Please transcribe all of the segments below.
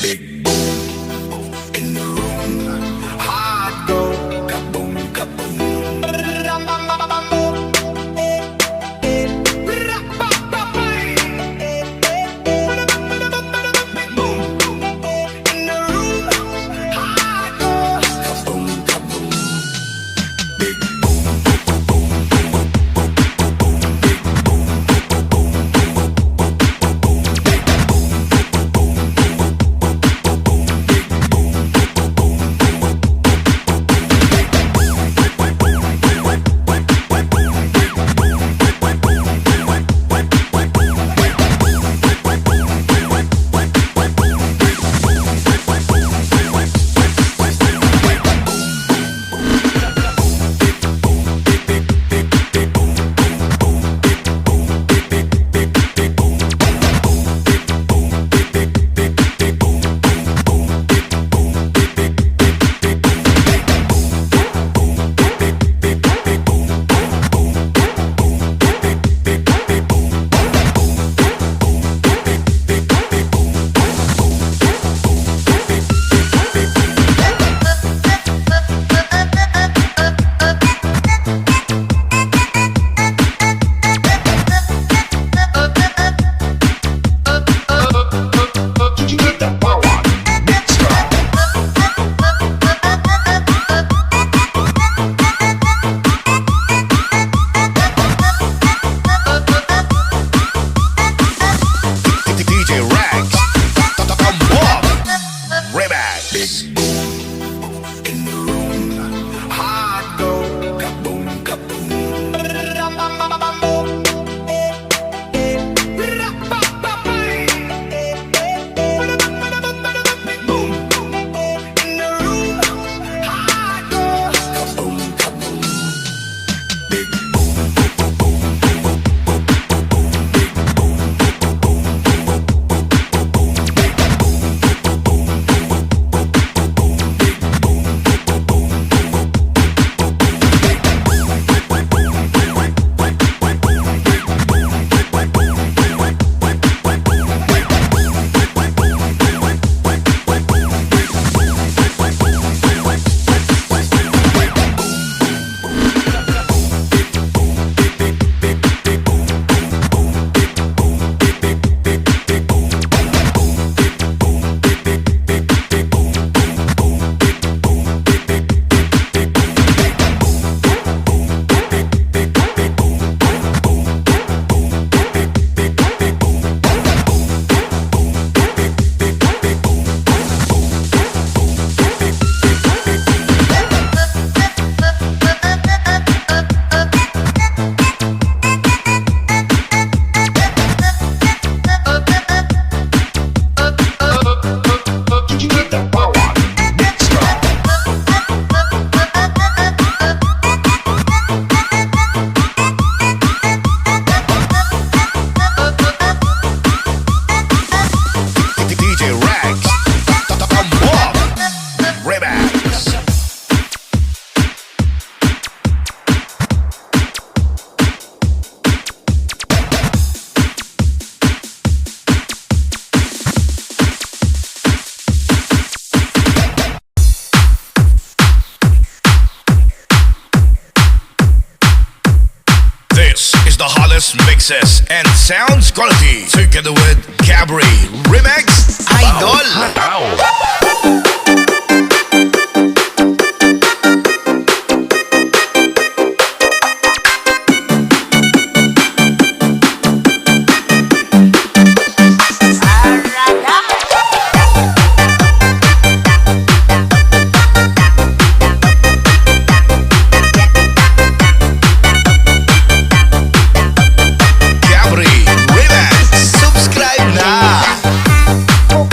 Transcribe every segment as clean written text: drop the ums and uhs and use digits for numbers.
Big boom in the room. Hard go, kaboom, kaboom. The hottest mixes and sounds quality together with Gabri Remix Idol. Gabri Remix, subscribe na. Ang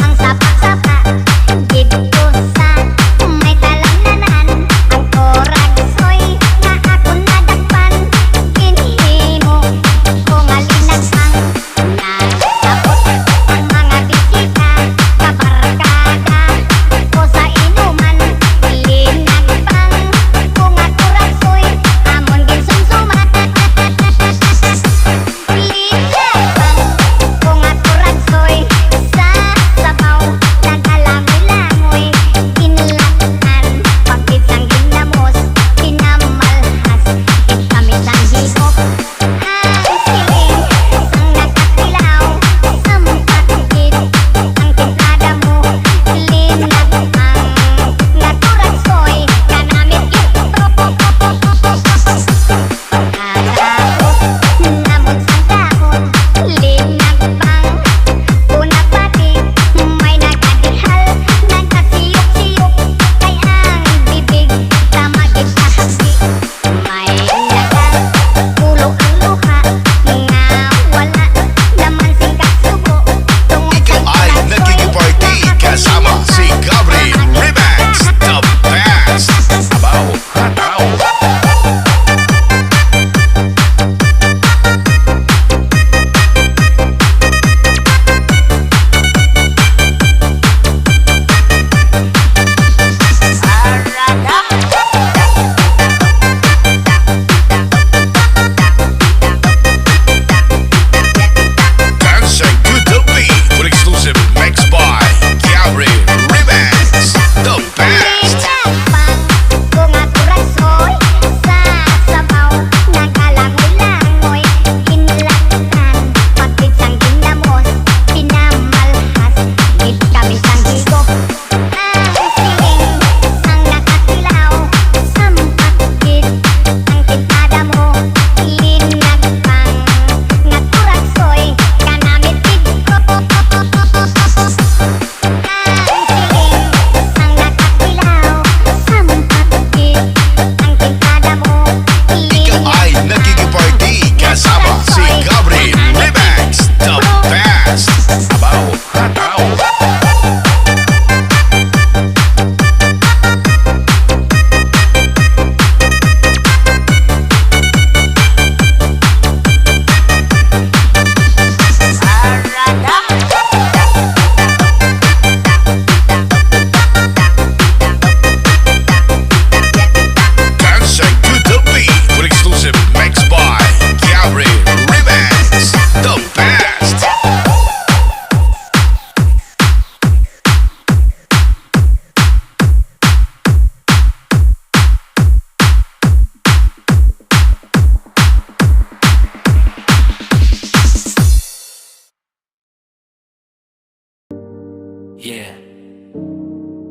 Yeah.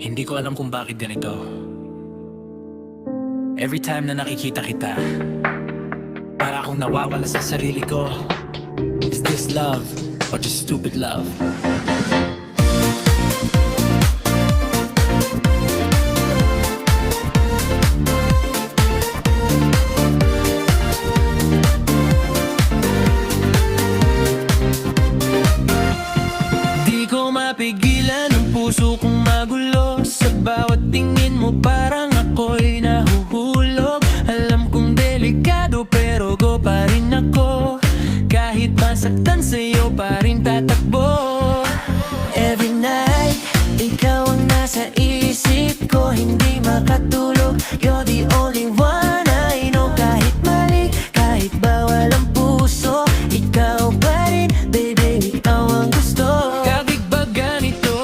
Hindi ko alam kung bakit ganito. Every time na nakikita kita, para akong nawawala sa sarili ko. Is this love or just stupid love? Di ko mapigilan ang puso kong magulo. Sa bawat tingin mo parang ako'y nahuhulog. Alam kong delikado pero go pa rin ako. Kahit masaktan sa'yo pa rin tatakbo. Every night, ikaw ang nasa isip ko. Hindi makatulog, you're the only one I know. Kahit mali, kahit bawal ang puso, ikaw pa rin, baby, ikaw ang gusto. Kahit ba ganito,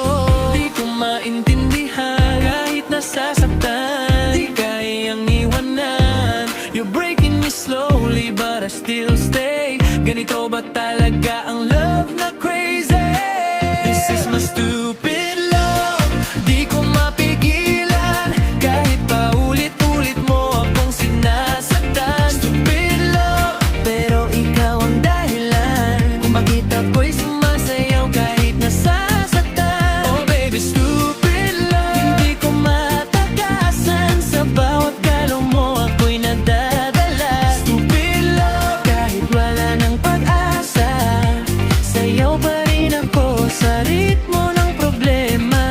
di ko maintindihan. Kahit nasasaktan, di kayang iwanan. You're breaking me slowly but I still stay. Ganito ba talaga ang love na crazy? This is my stupid love. Di ko mapigilan. Kahit pa ulit-ulit mo akong sinasaktan. Stupid love. Pero ikaw ang dahilan kung bakit ako'y sumasayaw kahit nasasaktan. Oh baby, stupid love. Hindi ko matakasan, sa bawat galaw mo ako'y nadadala. Stupid love. Kahit wala ng pag-asa, sayaw pa rin ako sa ritmo ng problema.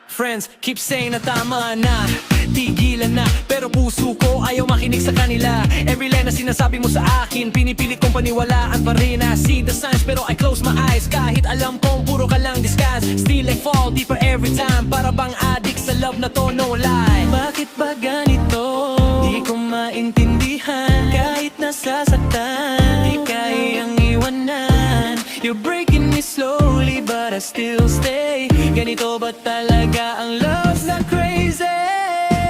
Friends, keep saying na tama na, tigilan na. Pero puso ko ayaw makinig sa kanila. Every line na sinasabi mo sa akin, pinipilit kong paniwalaan pa rin. I see the signs pero I close my eyes. Kahit alam kong puro ka lang disguise, still I fall deeper every time. Para bang addict sa love na to, no lie. Bakit ba ganito? Di ko maintindihan. Kahit nasasaktan, di kayang iwanan. You're breaking me slowly but I still stay. Ganito ba talaga ang love na crazy?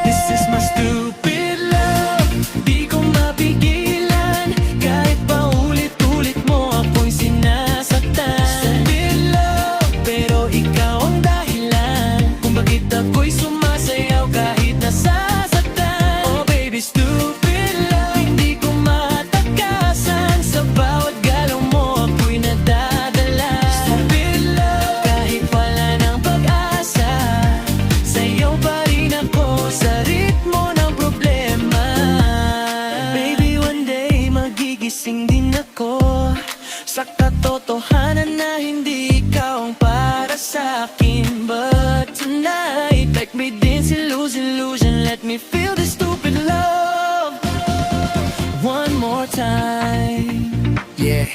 This is my stupid love. Di ko mapigilan. Kahit pa ulit-ulit mo ako'y sinasaktan. Stupid love. Pero ikaw ang dahilan kung bakit ako'y sumasayaw kahit nasasaktan. Oh baby, stupid love. Hindi ko matakasan, sa bawat galaw mo ako'y nadadala. Stupid love. Kahit wala ng pag-asa, sayaw pa rin ako sa ritmo ng problema. Baby, one day magigising din ako sa katotohanan na hindi ikaw ang para sa akin. But tonight, like me dancing, lose illusion. Let me feel this stupid love one more time. Yeah.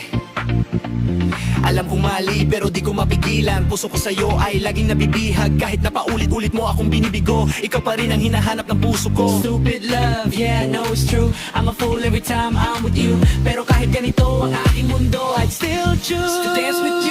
Alam kong mali pero di ko mapigilan. Puso ko sa'yo ay laging nabibihag. Kahit na paulit-ulit mo akong binibigo, ikaw pa rin ang hinahanap ng puso ko. Stupid love, yeah, I know it's true. I'm a fool every time I'm with you. Pero kahit ganito ang aking mundo, I'd still choose To dance with you.